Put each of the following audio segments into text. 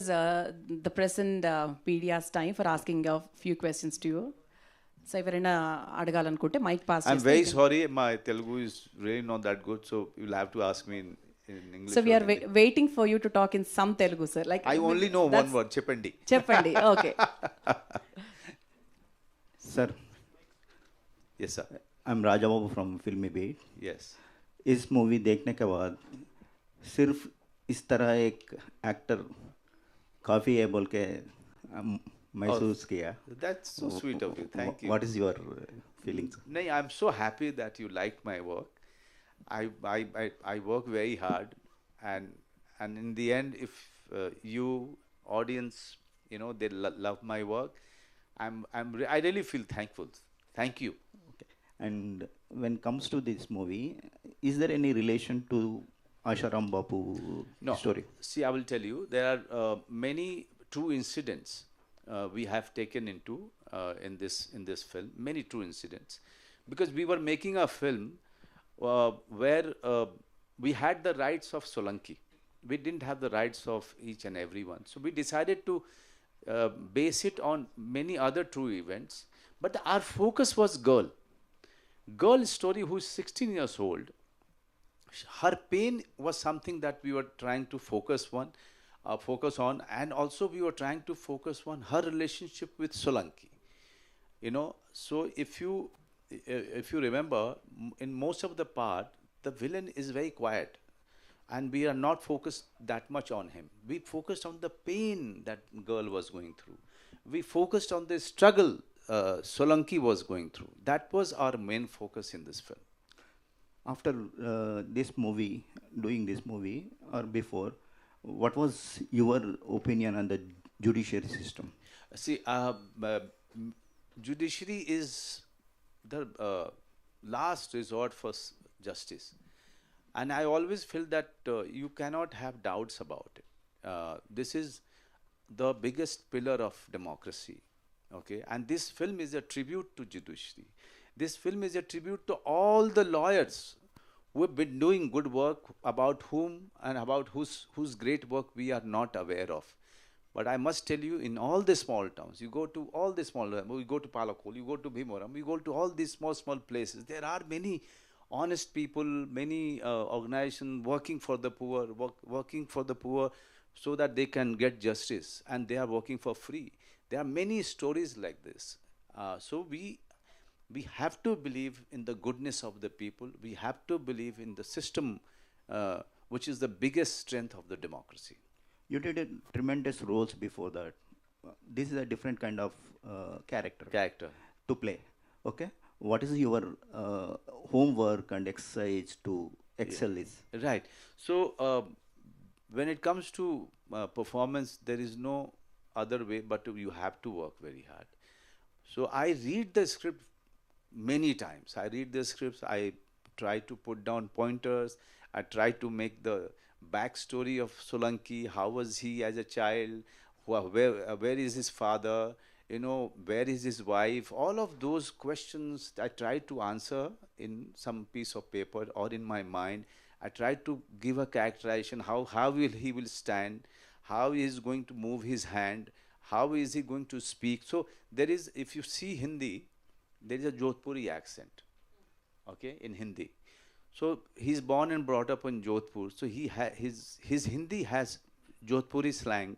The present media's time for asking a few questions to you. So ఎవరైనా అడగాలనుకుంటే mic pass I'm very sorry, my Telugu is really not that good, so you'll have to ask me in English. So we or are Hindi. waiting for you to talk in some Telugu, sir. Like I only know one word, Cheppandi. చెప్పండి. Okay. Sir, Yes, sir. I'm Raja Babu from Filmy Beat. Yes. इस movie देखने के बाद सिर्फ इस तरह एक actor काफ़ी है बोल के महसूस किया. That's so sweet of you. Thank you. What is your feelings? No, I'm so happy that you liked my work. I work very hard, and in the end, if you audience, they love my work, I really feel thankful. Thank you. Okay. And when it comes to this movie, is there any relation to Asharam Bapu No. story? See, I will tell you, there are many true incidents we have taken into in this film. Many true incidents, because we were making a film where we had the rights of Solanki. We didn't have the rights of each and every one. So we decided to base it on many other true events. But our focus was girl story who is 16 years old. Her pain was something that we were trying to focus on, and also we were trying to focus on her relationship with Solanki. So if you remember, in most of the part, the villain is very quiet, and we are not focused that much on him. We focused on the pain that girl was going through. We focused on the struggle Solanki was going through. That was our main focus in this film. After doing this movie or before, what was your opinion on the judiciary system? See, judiciary is the last resort for justice, and I always feel that you cannot have doubts about it. This is the biggest pillar of democracy, okay? And this film is a tribute to judiciary. This film is a tribute to all the lawyers who have been doing good work, about whom and about whose great work we are not aware of. But I must tell you, in all the small towns, you go to all the small, we go to Palakol, you go to Bhimoram, we go to all these small places. There are many honest people, many organizations working for the poor, so that they can get justice, and they are working for free. There are many stories like this. So we have to believe in the goodness of the people. We have to believe in the system, which is the biggest strength of the democracy. You did tremendous roles before that. This is a different kind of character to play. Okay, what is your homework and exercise to excel this? Right. So when it comes to performance, there is no other way but you have to work very hard. So I read the script many times. I read the scripts. I try to put down pointers. I try to make the backstory of Solanki. How was he as a child? Where is his father? Where is his wife? All of those questions I try to answer in some piece of paper or in my mind. I try to give a characterization. How will he stand? How he is going to move his hand? How is he going to speak? So there is, if you see Hindi, there is a Jodhpuri accent, okay, in Hindi. So he's born and brought up in Jodhpur. So his Hindi has Jodhpuri slang,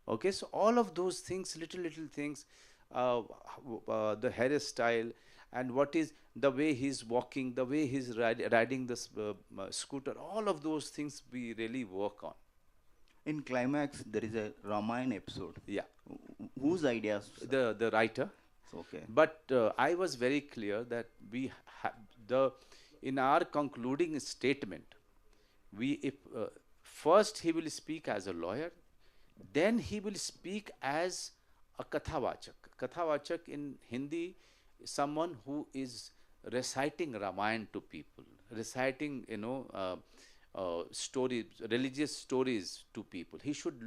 okay. So all of those things, little things, the hairstyle, and what is the way he's walking, the way he's riding the scooter, all of those things we really work on. In climax, there is a Ramayana episode. Yeah. Whose ideas? The writer. Okay. But I was very clear that in our concluding statement, first he will speak as a lawyer, then he will speak as a kathavachak. Kathavachak in Hindi is someone who is reciting Ramayana to people, reciting stories, religious stories to people. He should.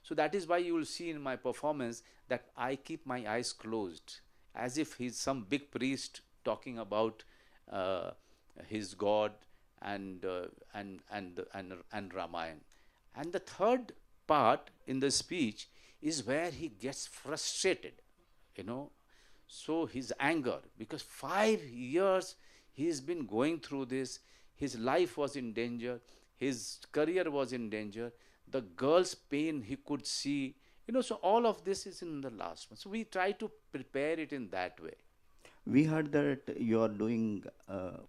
So that is why you will see in my performance that I keep my eyes closed, as if he's some big priest talking about his God and Ramayana. And the third part in the speech is where he gets frustrated, you know. So his anger, because 5 years he's been going through this, his life was in danger, his career was in danger, the girl's pain he could see, you know, so all of this is in the last one. So we try to prepare it in that way. We heard that you are doing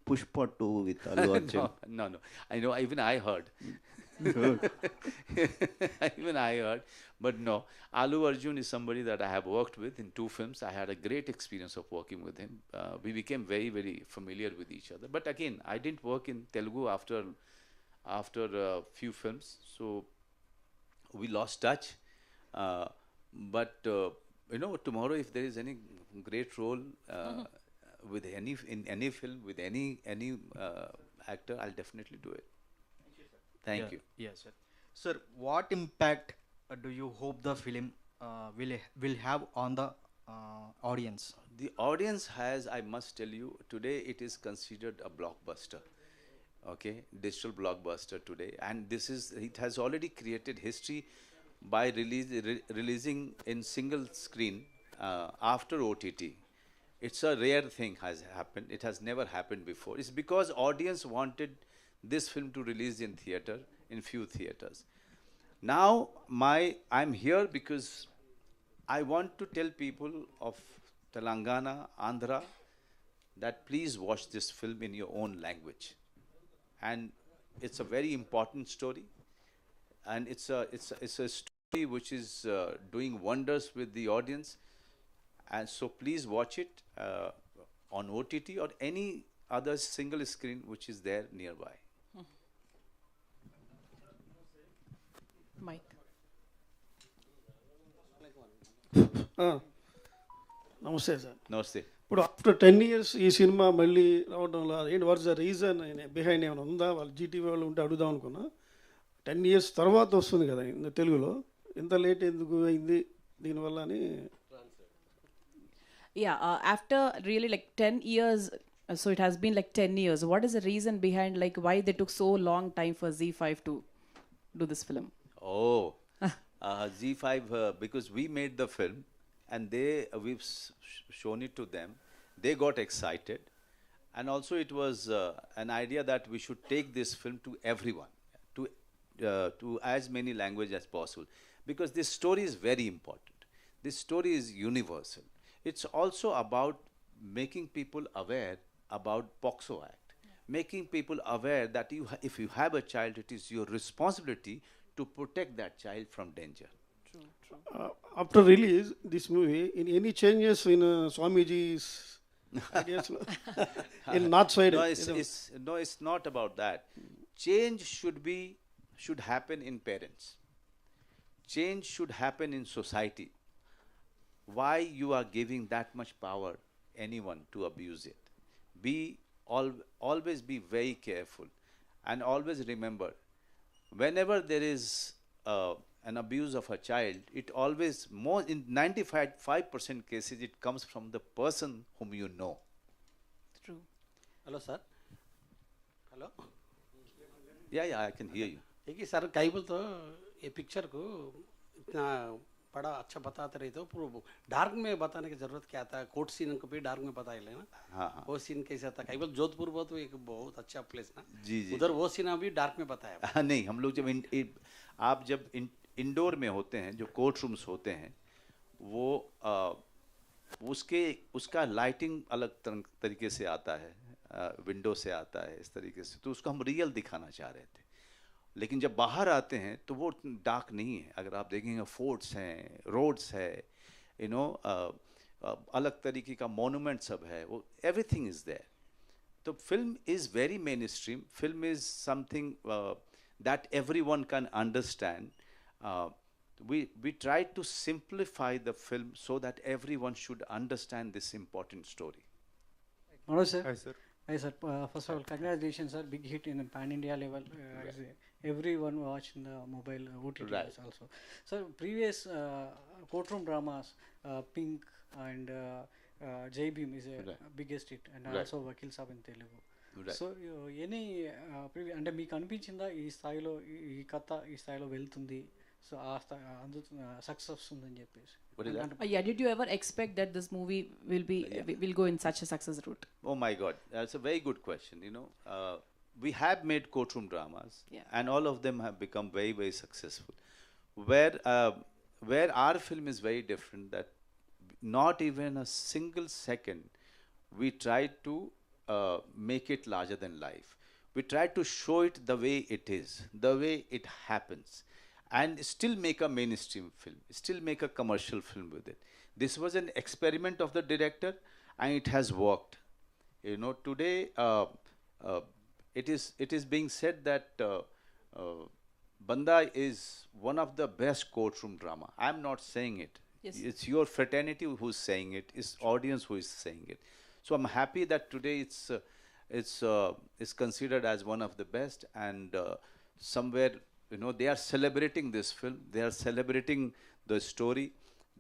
Pushpa 2 with Allu Arjun. No. I know, even I heard. Even I heard. But no, Allu Arjun is somebody that I have worked with in 2 films. I had a great experience of working with him. We became very, very familiar with each other. But again, I didn't work in Telugu after a few films. So we lost touch. You know, tomorrow if there is any great role with in any film with any actor, I'll definitely do it. Thank you. Yes, sir. Sir, what impact do you hope the film will have on the audience? The audience has, I must tell you, today it is considered a blockbuster. Okay, digital blockbuster today, and it has already created history by releasing in single screen after OTT. It's a rare thing has happened. It has never happened before. It's because audience wanted this film to release in theater, in few theaters. Now I'm here because I want to tell people of Telangana, Andhra, that please watch this film in your own language. And it's a very important story. And it's a story which is doing wonders with the audience, and so please watch it on OTT or any other single screen which is there nearby. Mike. నమస్తే sir. Namaste. ఇప్పుడు after 10 years ఈ cinema మళ్ళీ రావడంలో ఏంటి what's the reason behind ఏమైనా ఉందా? వాళ్ళు Zee TV వాళ్ళు ఉంటే అడుగుదాం అనుకున్నా. 10 years తర్వాత వస్తుంది కదా తెలుగులో, ఇంత లేట్ ఎందుకు అయింది దీనివల్ల అని. Yeah, after really like 10 years, so it has been like 10 years. What is the reason behind like why they took so long time for Z5 to do this film? Oh, Z5, because we made the film and we've shown it to them. They got excited, and also it was an idea that we should take this film to everyone, to as many languages as possible, because this story is very important. This story is universal. It's also about making people aware about POXO Act, making people aware that if you have a child, it is your responsibility to protect that child from danger. After release this movie, any changes in Swamiji's ideas in north side? No, it's not about that. Change should happen in parents. Change should happen in society. Why you are giving that much power anyone to abuse it? Always be very careful, and always remember, whenever there is an abuse of a child, it always, more in 95% cases, it comes from the person whom you know. True. Hello, sir. Hello. Yeah, I can hear you. एक ही sir काइबल तो ये picture को इतना बड़ा अच्छा बताते रहे तो पूरा डार्क में बताने की जरूरत क्या था? कोर्ट सीन को भी डार्क में बताए लेना. हाँ. वो सीन कैसा था? काइबल जोधपुर वो तो एक बहुत अच्छा प्लेस ना. जी. उधर वो सीन अभी डार्क में बताया. नहीं, हम लोग जब इंडोर में होते हैं, जो कोर्ट रूम्स होते हैं, वो उसका लाइटिंग अलग तरीके से आता है, विंडो से आता है इस तरीके से, तो उसको हम रियल दिखाना चाह रहे थे. लेकिन जब बाहर आते हैं तो वो डार्क नहीं है. अगर आप देखेंगे फोर्ट्स हैं, रोड्स है, अलग तरीके का मोनूमेंट सब है, वो एवरीथिंग इज देयर. तो film is very main stream. Film is something that everyone can understand. We tried to simplify the film so that everyone should understand this important story. Manoj sir. Hi, sir. Hi, sir. First of all, congratulations, sir. Big hit in pan-India level. Everyone watched in the mobile OTT also. Sir, previous courtroom dramas, Pink and Jai Bhim is a biggest hit, and also Vakil Saab in Telugu. So, any అంటే మీకు అనిపించిందా ఈ స్థాయిలో ఈ కథ ఈ స్థాయిలో వెళ్తుంది, సో సక్సెస్ వస్తుందని చెప్పేసి. What is that? Yeah, did you ever expect that this movie will go in such a success route? Oh my God, that's a very good question. We have made courtroom dramas, and all of them have become very, very successful. Where our film is very different, that not even a single second we tried to make it larger than life. We tried to show it the way it is, the way it happens, and still make a mainstream film, still make a commercial film with it. This was an experiment of the director, and it has worked. Today it is being said that Bandaa is one of the best courtroom drama. I am not saying it. Yes. It's your fraternity who's saying it. It's audience who is saying it. So I'm happy that today it's considered as one of the best, and somewhere they are celebrating this film. They are celebrating the story.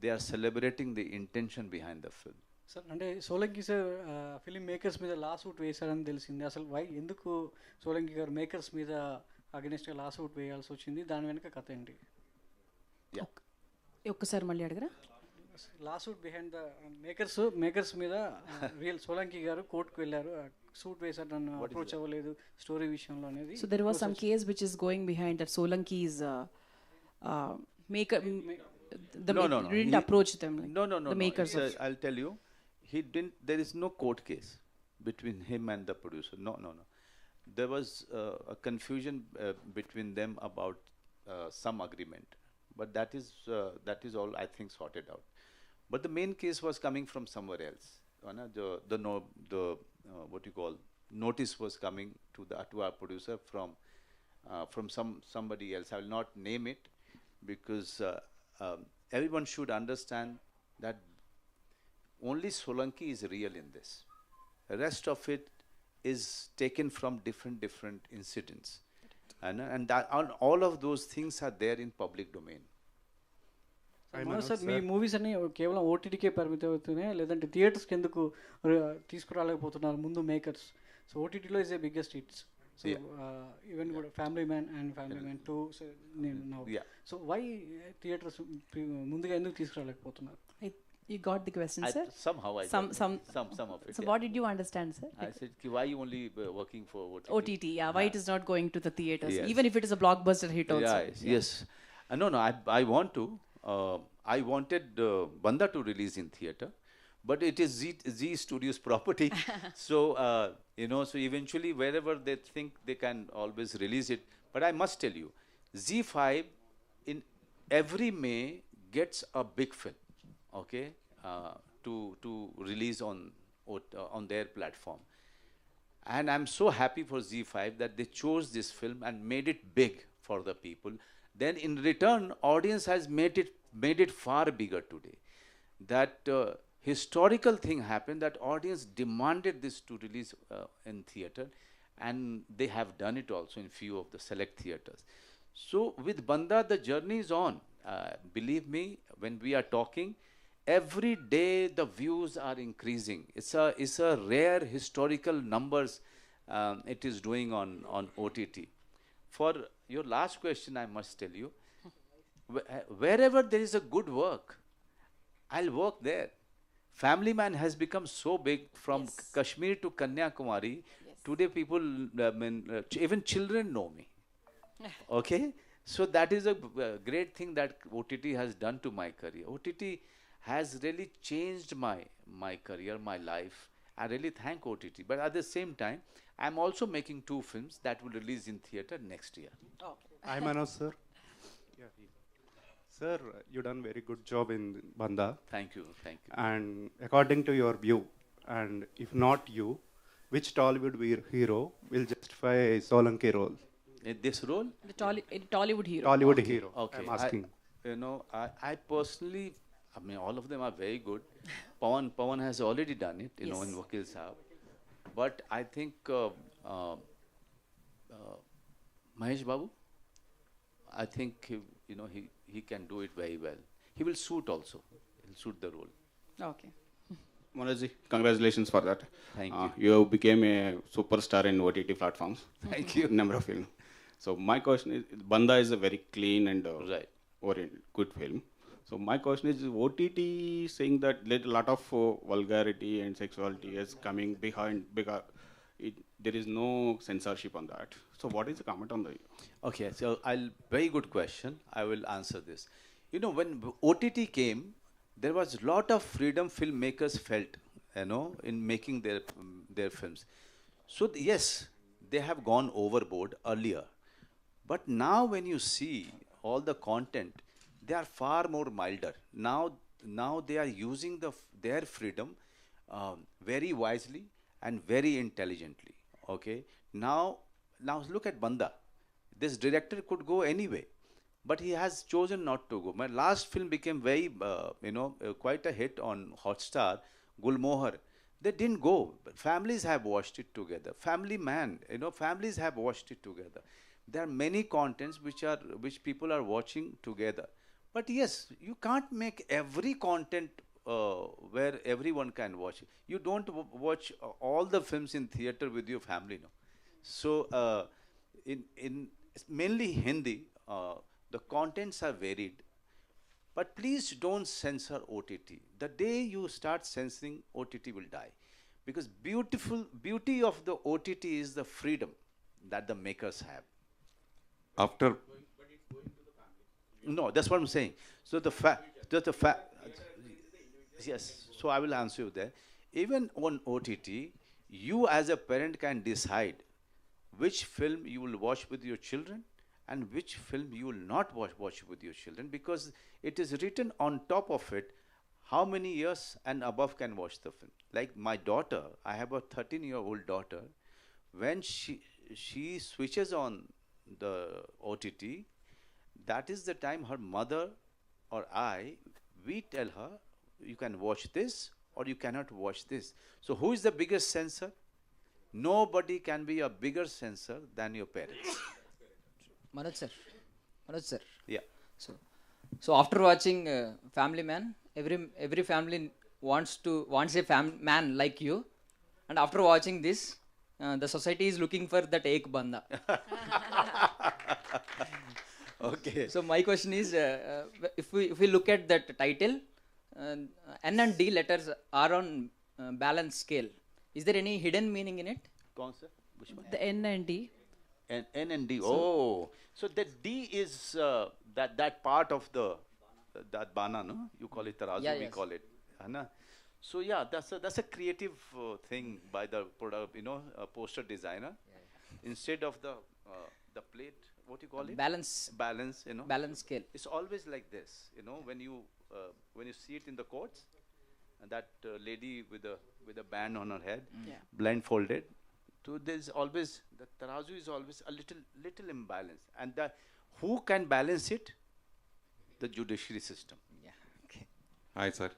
They are celebrating the intention behind the film. Sir అంటే Solanki sir film makers మీద లా suit వేశారని తెలిసింది. అసలు ఎందుకు సోలంకి గారు makers మీద అగెనిస్ట్గా లా suit వేయాల్సి వచ్చింది, దాని వెనక కథ ఏంటి? ఒక్కసారి మళ్ళీ అడగరా? లా సూట్ బిహైండ్ ద మేకర్స్ మీద రియల్ సోలంకి గారు కోర్టుకు వెళ్ళారు, సూట్ వేశారు, నన్ను అప్రోచ్ అవ్వలేదు స్టోరీ విషయంలో అనేది. So there was some case which is going behind that Solanki's maker. No. Didn't approach them. No. The makers. I'll tell you, he didn't. There is no court case between him and the producer. No. There was a confusion between them about some agreement, but that is all, I think, sorted out. But the main case was coming from somewhere else. The what you call notice was coming to our producer from somebody else. I will not name it, because everyone should understand that only Solanki is real in this. The rest of it is taken from different incidents, and all of those things are there in public domain. Sir me movies అన్ని కేవలం ఓటీటీకే పరిమితం అవుతున్నాయి, లేదంటే థియేటర్స్కి ఎందుకు తీసుకురాలేకపోతున్నారు ముందు makers? So ఓటీటీలో is a biggest hits. So even కూడా Family Man and Family Man 2 so why theatres ముందుగా ఎందుకు తీసుకురాలేకపోతున్నారు? You got the question, sir? Somehow I some of it. So what did you understand, sir? I said, why you only working for OTT? Yeah, why it is not going to the theaters, even if it is a blockbuster hit also? Yes. No, I want to. I wanted Bandaa to release in theater, but it is Z Studios property. So so eventually wherever they think they can always release it. But I must tell you, Z5 in every May gets a big film, okay, to release on their platform. And I'm so happy for Z5 that they chose this film and made it big for the people. Then in return, audience has made it far bigger today. That historical thing happened, that audience demanded this to release in theater, and they have done it also in few of the select theaters. So with Bandaa, the journey is on. Believe me, when we are talking, every day the views are increasing. It's a rare historical numbers it is doing on OTT. For your last question, I must tell you, wherever there is a good work, I'll work there. Family Man has become so big from Kashmir to Kanyakumari. Today people, even children know me. Okay? So that is a great thing that OTT has done to my career. OTT has really changed my career, my life. I really thank OTT. But at the same time, I'm also making 2 films that will release in theater next year. I'm Manoj, sir. Sir, you done very good job in Bandaa. Thank you. And according to your view, and if not you, which Tollywood hero will justify Solanki role? This role? The Tollywood hero. Tollywood hero. Okay. I'm asking. I personally, all of them are very good. Pawan has already done it, in Vakil Sahab. But I think Mahesh Babu, I think he can do it very well. He will suit also. He'll suit the role. Okay. Manoj, congratulations for that. Thank you. You became a superstar in OTT platforms. Thank you. Number of films. So my question is, Bandaa is a very clean and Right. good film. So my question is, OTT saying that a lot of vulgarity and sexuality is coming behind because there is no censorship on that. So what is the comment on the? Okay, so very good question. I will answer this. You know, when OTT came, there was a lot of freedom filmmakers felt, you know, in making their films. So yes, they have gone overboard earlier, but now when you see all the content, they are far more milder. Now they are using their freedom very wisely and very intelligently. Okay. Now look at Banda. This director could go anyway, but he has chosen not to go. My last film became very, quite a hit on Hotstar, Gulmohar. They didn't go. But families have watched it together. Family Man, families have watched it together. There are many contents which people are watching together. But yes, you can't make every content where everyone can watch it. You don't watch all the films in theater with your family, no. So in mainly Hindi, the contents are varied. But please don't censor OTT. The day you start censoring, OTT will die. Because beauty of the OTT is the freedom that the makers have. After No, that's what I'm saying. So yes, so I will answer you there. Even on OTT, you as a parent can decide which film you will watch with your children and which film you will not watch with your children, because it is written on top of it how many years and above can watch the film. Like my daughter, I have a 13-year-old daughter. When she switches on the OTT, that is the time her mother or we tell her, you can watch this or you cannot watch this. So who is the biggest censor? Nobody can be a bigger censor than your parents. Manoj sir. Yeah. So after watching Family Man, every family wants a man like you, and after watching this, the society is looking for that ek banda. Okay. So my question is, if we look at that title, N and D letters are on balance scale. Is there any hidden meaning in it? The N and D. N and D. So the D is that part of that bana, no? You call it tarazu, Yeah, we yes. call it. So yeah, that's a creative thing by the poster designer. Instead of the plate, what you call it? Balance. Balance, Balance scale. It's always like this, when you see it in the courts, that lady with a band on her head, blindfolded. So there's always the tarazu is always a little imbalance, and who can balance it? The judiciary system. Yeah. Okay. Hi sir.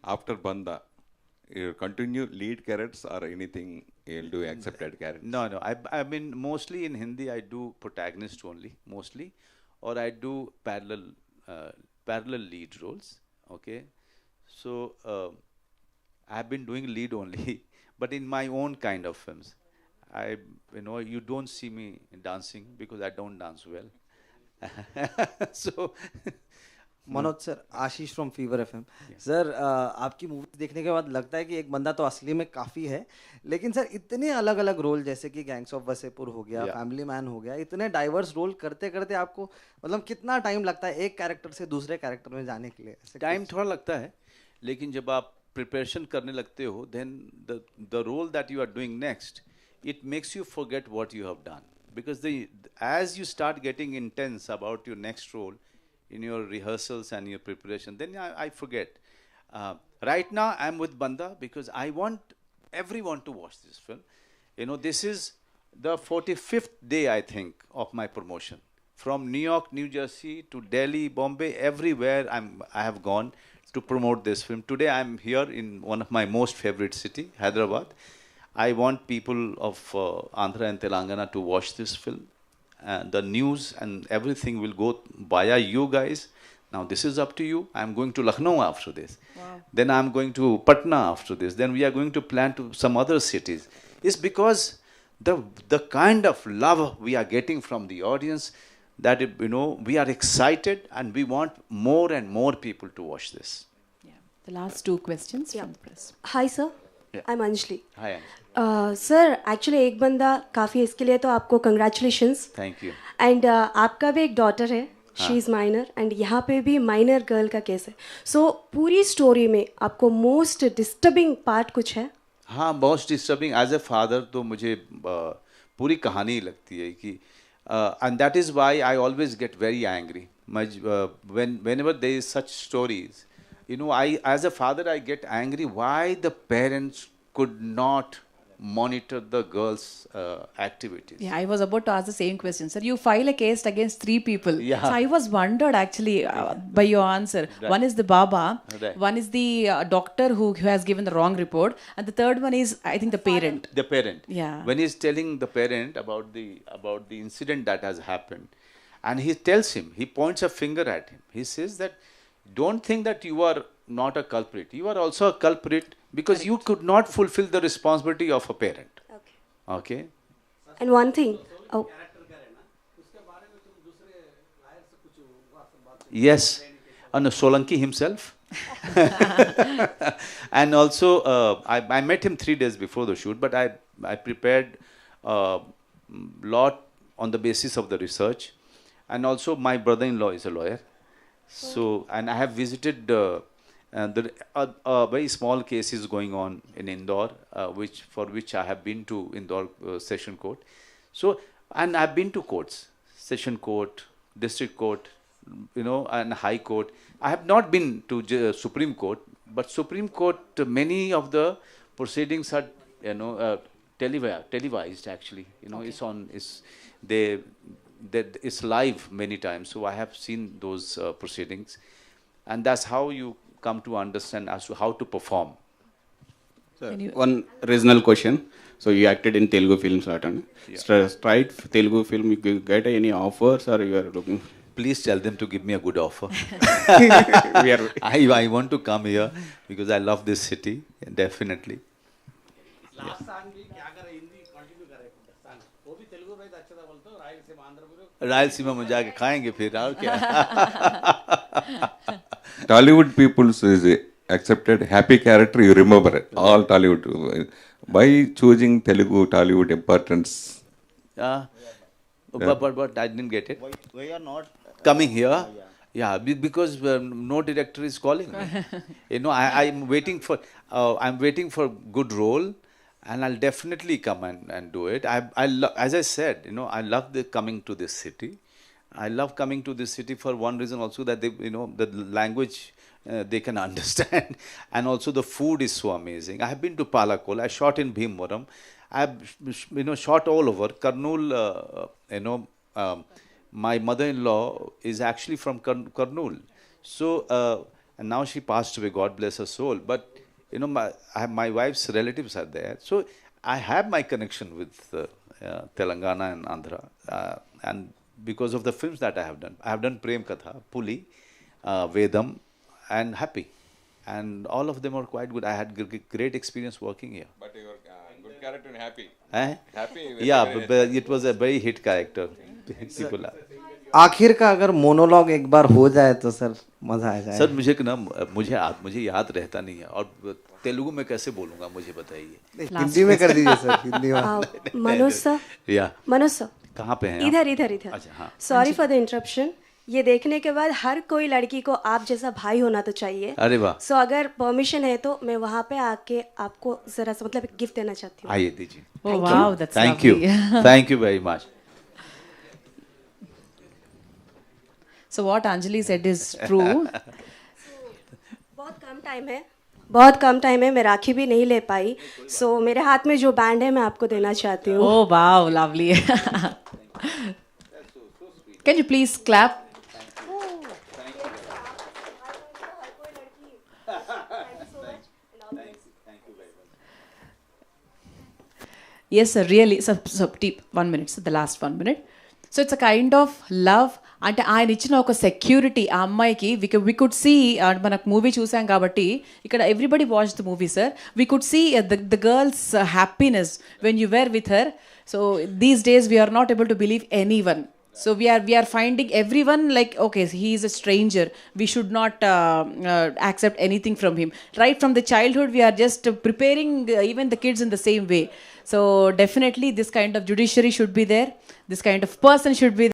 After Banda, you continue lead characters or anything you'll do accepted characters? No. I mean, mostly in Hindi I do protagonist only, mostly, or I do parallel lead roles. Okay, so I've been doing lead only, but in my own kind of films. You don't see me dancing because I don't dance well. So Manoj sir, Ashish from fever FM. Sir, आपकी movie देखने के बाद लगता है कि एक बंदा तो असली में काफ़ी है, लेकिन सर इतने अलग अलग रोल, जैसे कि गैंग्स ऑफ वसेपुर हो गया, फैमिली मैन हो गया, इतने डाइवर्स रोल करते करते आपको मतलब कितना टाइम लगता है एक कैरेक्टर से दूसरे कैरेक्टर में जाने के लिए? टाइम थोड़ा लगता है, लेकिन जब आप प्रिपरेशन करने लगते हो, then the role that you are doing next, it makes you forget what you have done, because as you start getting intense about your next role in your rehearsals and your preparation, then I forget. Right now I'm with Banda because I want everyone to watch this film. This is the 45th day, I think, of my promotion. From New York, New Jersey to Delhi, Bombay, everywhere I have gone to promote this film. Today I'm here in one of my most favorite city, Hyderabad. I want people of Andhra and Telangana to watch this film. The news and everything will go via you guys. Now this is up to you. I'm going to Lucknow after this. Wow. Then I'm going to Patna after this. Then we are going to plan to some other cities. It's because the kind of love we are getting from the audience, that we are excited and we want more and more people to watch this. The last two questions from the press. Hi sir, I'm Anjali. Hi Anjali. Sir, actually एक बंदा काफ़ी इसके लिए तो आपको congratulations. Thank you. And आपका भी एक daughter है, she is minor, and यहाँ पे भी minor girl का केस है. So पूरी story में आपको most disturbing part कुछ है? हाँ, most disturbing as a father तो मुझे पूरी कहानी लगती है कि and that is why I always get very angry. Whenever there is such stories, I as a father I get angry why the parents could not monitor the girls' activities. Yeah, I was about to ask the same question, sir. You file a case against 3 people. Yeah. So I was wondered actually by your answer. Right. One is the Baba, Right. one is the doctor who has given the wrong report, and the third one is, I think, the parent. The parent. Yeah. When he's telling the parent about the incident that has happened, and he tells him, he points a finger at him. He says that, don't think that you are not a culprit. You are also a culprit because you could not fulfill the responsibility of a parent. Okay. And one thing. Oh. Yes. And Solanki himself. And also, I met him 3 days before the shoot, but I prepared a lot on the basis of the research. And also, my brother-in-law is a lawyer. So, and I have visited very small cases going on in Indore, for which I have been to Indore Session Court. So, and I've been to courts, Session Court, District Court, and High Court. I have not been to Supreme Court, but Supreme Court, many of the proceedings are, televised actually. It's live many times. So I have seen those proceedings, and that's how you come to understand as to how to perform. Sir, one regional question. So you acted in Telugu films, straight Telugu film. You get any offers, or you are looking? Please tell them to give me a good offer. I want to come here because I love this city, definitely. Rayalaseema में जाके खाएंगे फिर और क्या. Tollywood people is accepted happy character. You remember all Tollywood. By choosing Telugu Tollywood importance? But I didn't get it. Why you are not coming here? Yeah, because no director is calling me. I'm waiting for good role. And I'll definitely come and do it. As I said, I love coming to this city. I love coming to this city for one reason also, that they, the language they can understand, and also the food is so amazing. I have been to Palakol. I shot in Bhimwaram. I have shot all over Kurnool. My mother-in-law is actually from Kurnool. So and now she passed away. God bless her soul. But my wife's relatives are there. So I have my connection with Telangana and Andhra. And because of the films that I have done Prem Katha, Puli, Vedam, and Happy. And all of them are quite good. I had great experience working here. But you were good character and Happy. Happy? Yeah, but it was a very hit character. People are. आखिर का अगर monologue एक बार हो जाए तो sir मजा आ जाए. Sir मुझे याद रहता नहीं है, और तेलुगु में कैसे बोलूंगा मुझे बताइए. हिंदी में कर दीजिए सर. हिंदी में. मनोज सर. मनोज सर. कहाँ पे हैं? इधर. अच्छा हाँ. Sorry for the interruption. ये देखने के बाद हर कोई लड़की को आप जैसा भाई होना तो चाहिए. अरे वाह. So अगर परमिशन है तो मैं वहाँ पे आके आपको जरा सा मतलब गिफ्ट देना चाहती हूँ. आइए दीजिए. Oh wow, that's lovely. Thank you very much. So what Anjali said is true. बहुत कम टाइम है, मैं राखी भी नहीं ले पाई. So मेरे हाथ में जो बैंड है मैं आपको देना चाहती हूँ. Oh wow, lovely. Can you please clap? Yes, sir, really. So deep, 1 minute, so the last 1 minute. So it's a kind of love. అంటే ఆయన ఇచ్చిన ఒక సెక్యూరిటీ ఆ అమ్మాయికి వి కుడ్ సీ, మనకు మూవీ చూసాం కాబట్టి ఇక్కడ everybody watch the movie sir, we could see the girl's happiness when you were with her. So these days we are not able to believe anyone. So we are finding everyone like, okay, he is a stranger. We should not accept anything from him. Right from the childhood, we are just preparing even the kids in the same way. So definitely this kind of judiciary should be there. This kind of person should be there.